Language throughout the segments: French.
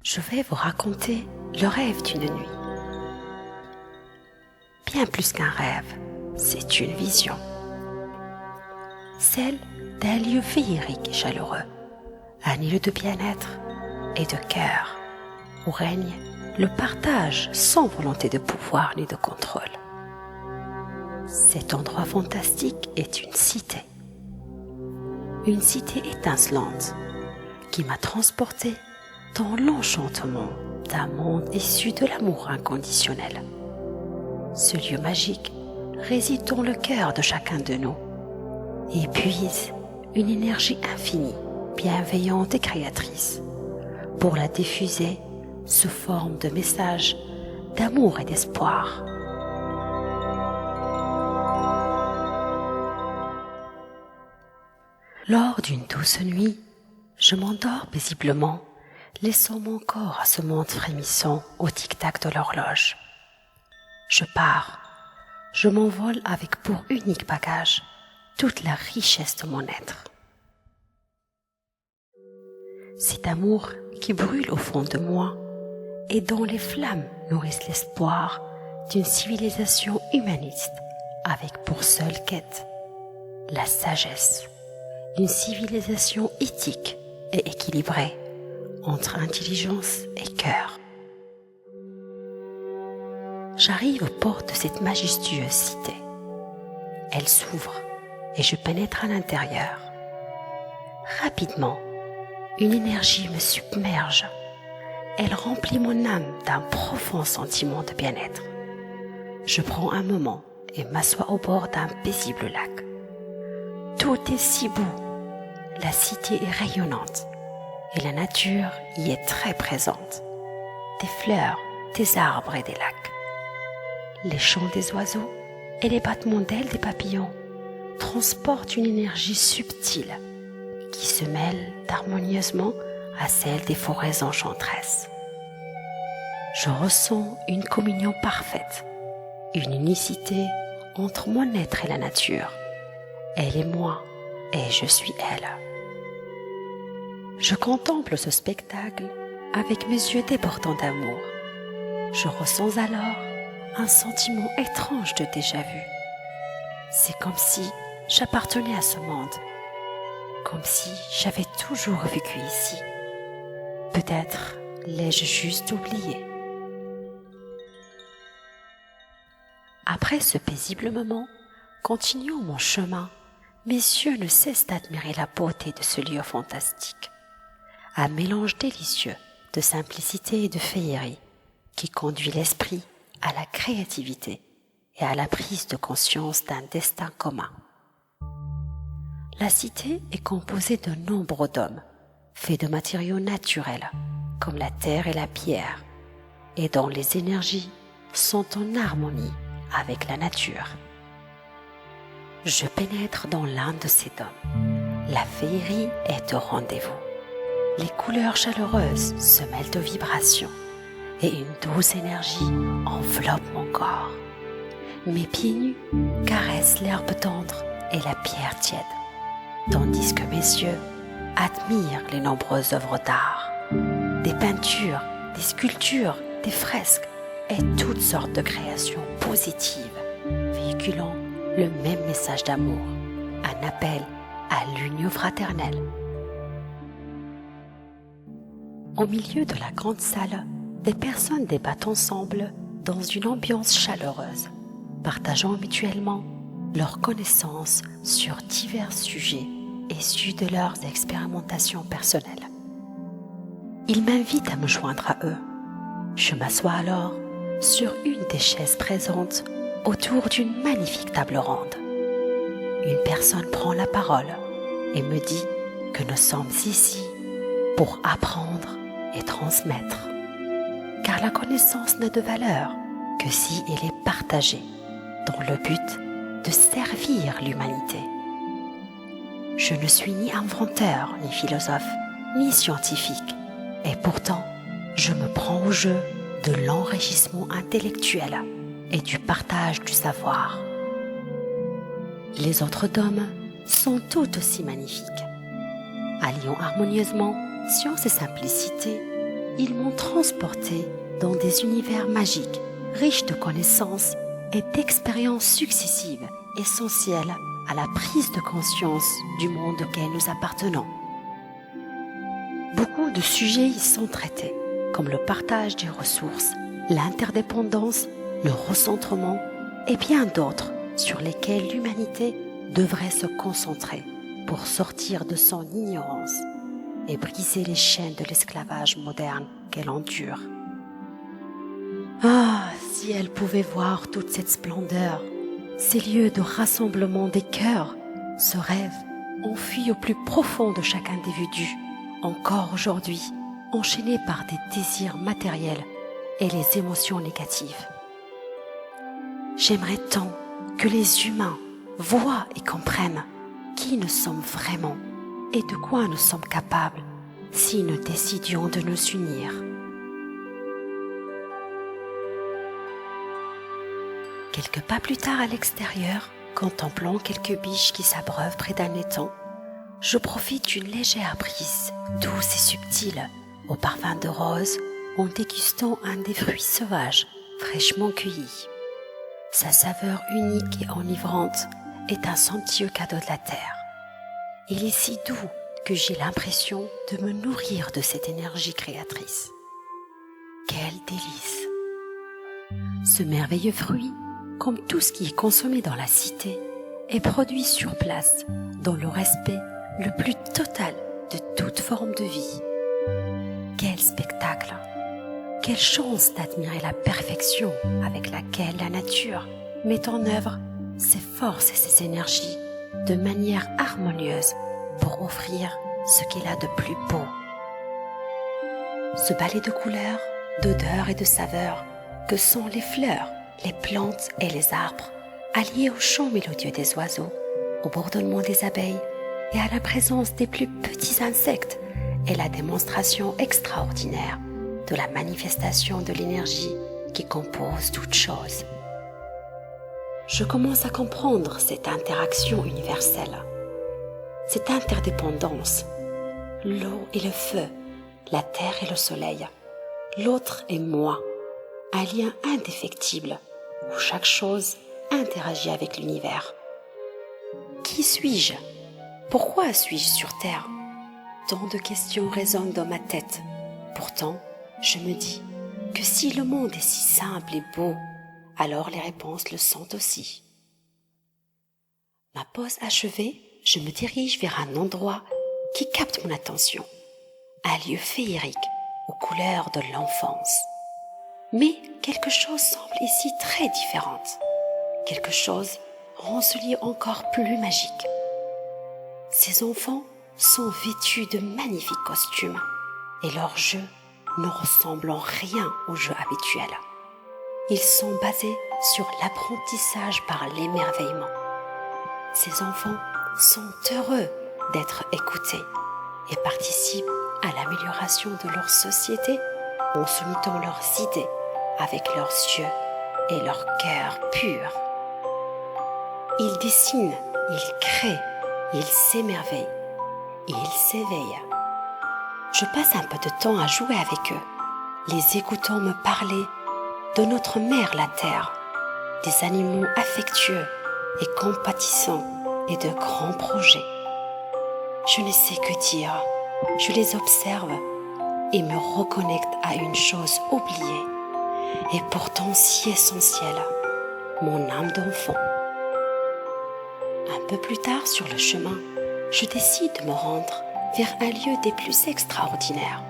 je vais vous raconter le rêve d'une nuit. Bien plus qu'un rêve, c'est une vision. Celle d'un lieu féerique et chaleureux, un îlot de bien-être et de cœur, où règne le partage sans volonté de pouvoir ni de contrôle. Cet endroit fantastique est une cité étincelante qui m'a transportée dans l'enchantement d'un monde issu de l'amour inconditionnel. Ce lieu magique réside dans le cœur de chacun de nous et puise une énergie infinie, bienveillante et créatrice. Pour la diffuser sous forme de messages d'amour et d'espoir. Lors d'une douce nuit, je m'endors paisiblement, laissant mon corps à ce monde frémissant au tic-tac de l'horloge. Je pars, je m'envole avec pour unique bagage toute la richesse de mon être. Cet amour qui brûle au fond de moi et dont les flammes nourrissent l'espoir d'une civilisation humaniste avec pour seule quête la sagesse, une civilisation éthique et équilibrée entre intelligence et cœur. J'arrive aux portes de cette majestueuse cité. Elle s'ouvre et je pénètre à l'intérieur. Rapidement, une énergie me submerge. Elle remplit mon âme d'un profond sentiment de bien-être. Je prends un moment et m'assois au bord d'un paisible lac. Tout est si beau. La cité est rayonnante et la nature y est très présente. Des fleurs, des arbres et des lacs. Les chants des oiseaux et les battements d'ailes des papillons transportent une énergie subtile qui se mêle harmonieusement à celle des forêts enchanteresses. Je ressens une communion parfaite, une unicité entre mon être et la nature. Elle est moi et je suis elle. Je contemple ce spectacle avec mes yeux débordants d'amour. Je ressens alors un sentiment étrange de déjà-vu. C'est comme si j'appartenais à ce monde, comme si j'avais toujours vécu ici. Peut-être l'ai-je juste oublié. Après ce paisible moment, continuant mon chemin, mes yeux ne cessent d'admirer la beauté de ce lieu fantastique. Un mélange délicieux de simplicité et de féerie qui conduit l'esprit à la créativité et à la prise de conscience d'un destin commun. La cité est composée de nombreux dômes, faits de matériaux naturels, comme la terre et la pierre, et dont les énergies sont en harmonie avec la nature. Je pénètre dans l'un de ces dômes. La féerie est au rendez-vous. Les couleurs chaleureuses se mêlent aux vibrations et une douce énergie enveloppe mon corps. Mes pieds nus caressent l'herbe tendre et la pierre tiède, tandis que mes yeux admirent les nombreuses œuvres d'art, des peintures, des sculptures, des fresques et toutes sortes de créations positives, véhiculant le même message d'amour, un appel à l'union fraternelle. Au milieu de la grande salle, des personnes débattent ensemble dans une ambiance chaleureuse, partageant mutuellement leurs connaissances sur divers sujets issus de leurs expérimentations personnelles. Ils m'invitent à me joindre à eux. Je m'assois alors sur une des chaises présentes autour d'une magnifique table ronde. Une personne prend la parole et me dit que nous sommes ici pour apprendre et transmettre, car la connaissance n'a de valeur que si elle est partagée dans le but de servir l'humanité. Je ne suis ni inventeur, ni philosophe, ni scientifique, et pourtant, je me prends au jeu de l'enrichissement intellectuel et du partage du savoir. Les autres dômes sont tout aussi magnifiques. Alliant harmonieusement science et simplicité, ils m'ont transporté dans des univers magiques, riches de connaissances et d'expériences successives, essentielles à la prise de conscience du monde auquel nous appartenons. Beaucoup de sujets y sont traités, comme le partage des ressources, l'interdépendance, le recentrement et bien d'autres sur lesquels l'humanité devrait se concentrer pour sortir de son ignorance et briser les chaînes de l'esclavage moderne qu'elle endure. Ah, si elle pouvait voir toute cette splendeur, ces lieux de rassemblement des cœurs, ce rêve enfui au plus profond de chaque individu, encore aujourd'hui enchaîné par des désirs matériels et les émotions négatives. J'aimerais tant que les humains voient et comprennent qui nous sommes vraiment et de quoi nous sommes capables si nous décidions de nous unir. Quelques pas plus tard à l'extérieur, contemplant quelques biches qui s'abreuvent près d'un étang, je profite d'une légère brise, douce et subtile, au parfum de rose, en dégustant un des fruits sauvages, fraîchement cueillis. Sa saveur unique et enivrante est un somptueux cadeau de la terre. Il est si doux que j'ai l'impression de me nourrir de cette énergie créatrice. Quel délice! Ce merveilleux fruit, comme tout ce qui est consommé dans la cité, est produit sur place, dans le respect le plus total de toute forme de vie. Quel spectacle! Quelle chance d'admirer la perfection avec laquelle la nature met en œuvre ses forces et ses énergies de manière harmonieuse pour offrir ce qu'il a de plus beau. Ce ballet de couleurs, d'odeurs et de saveurs que sont les fleurs, les plantes et les arbres, alliés au chant mélodieux des oiseaux, au bourdonnement des abeilles et à la présence des plus petits insectes, est la démonstration extraordinaire de la manifestation de l'énergie qui compose toute chose. Je commence à comprendre cette interaction universelle, cette interdépendance, l'eau et le feu, la terre et le soleil, l'autre et moi, un lien indéfectible où chaque chose interagit avec l'univers. Qui suis-je? Pourquoi suis-je sur Terre? Tant de questions résonnent dans ma tête. Pourtant, je me dis que si le monde est si simple et beau, alors les réponses le sont aussi. Ma pause achevée, je me dirige vers un endroit qui capte mon attention. Un lieu féerique aux couleurs de l'enfance. Mais quelque chose semble ici très différente. Quelque chose rend ce lieu encore plus magique. Ces enfants sont vêtus de magnifiques costumes et leurs jeux ne ressemblent en rien aux jeux habituels. Ils sont basés sur l'apprentissage par l'émerveillement. Ces enfants sont heureux d'être écoutés et participent à l'amélioration de leur société en soumettant leurs idées avec leurs yeux et leur cœur pur. Ils dessinent, ils créent, ils s'émerveillent, ils s'éveillent. Je passe un peu de temps à jouer avec eux, les écoutant me parler de notre mère la terre, des animaux affectueux et compatissants et de grands projets. Je ne sais que dire, je les observe et me reconnecte à une chose oubliée et pourtant si essentielle, mon âme d'enfant. Un peu plus tard sur le chemin, je décide de me rendre vers un lieu des plus extraordinaires.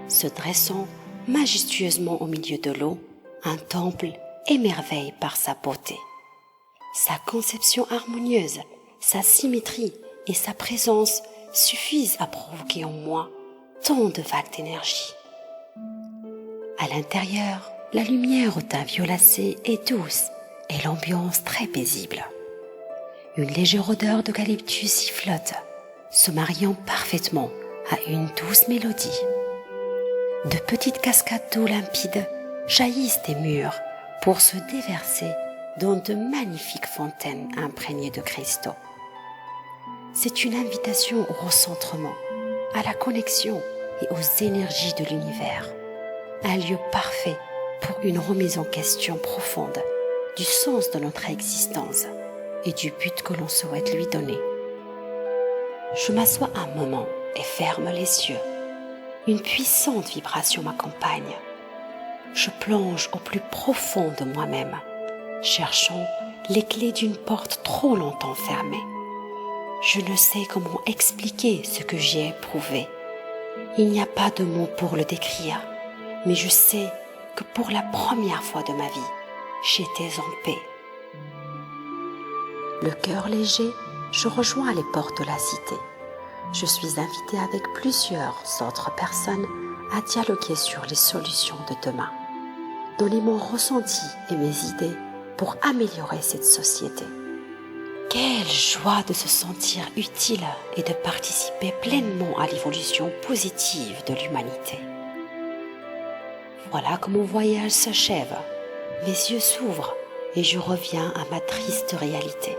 Se dressant majestueusement au milieu de l'eau, un temple émerveille par sa beauté. Sa conception harmonieuse, sa symétrie et sa présence suffisent à provoquer en moi tant de vagues d'énergie. À l'intérieur, la lumière au teint violacé est douce et l'ambiance très paisible. Une légère odeur d'eucalyptus y flotte, se mariant parfaitement à une douce mélodie. De petites cascades d'eau limpide jaillissent des murs pour se déverser dans de magnifiques fontaines imprégnées de cristaux. C'est une invitation au recentrement, à la connexion et aux énergies de l'univers, un lieu parfait pour une remise en question profonde du sens de notre existence et du but que l'on souhaite lui donner. Je m'assois un moment et ferme les yeux. Une puissante vibration m'accompagne. Je plonge au plus profond de moi-même, cherchant les clés d'une porte trop longtemps fermée. Je ne sais comment expliquer ce que j'ai éprouvé. Il n'y a pas de mots pour le décrire, mais je sais que pour la première fois de ma vie, j'étais en paix. Le cœur léger, je rejoins les portes de la cité. Je suis invitée avec plusieurs autres personnes à dialoguer sur les solutions de demain, donner mon ressenti et mes idées pour améliorer cette société. Quelle joie de se sentir utile et de participer pleinement à l'évolution positive de l'humanité. Voilà que mon voyage s'achève. Mes yeux s'ouvrent et je reviens à ma triste réalité.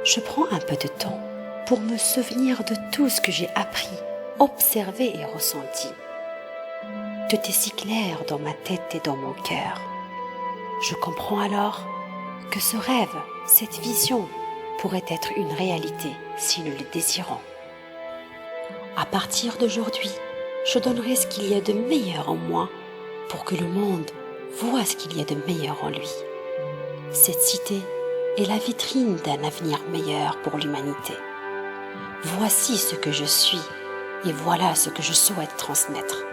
Je prends un peu de temps pour me souvenir de tout ce que j'ai appris, observé et ressenti. Tout est si clair dans ma tête et dans mon cœur. Je comprends alors que ce rêve, cette vision, pourrait être une réalité si nous le désirons. À partir d'aujourd'hui, je donnerai ce qu'il y a de meilleur en moi pour que le monde voit ce qu'il y a de meilleur en lui. Cette cité est la vitrine d'un avenir meilleur pour l'humanité. Voici ce que je suis et voilà ce que je souhaite transmettre.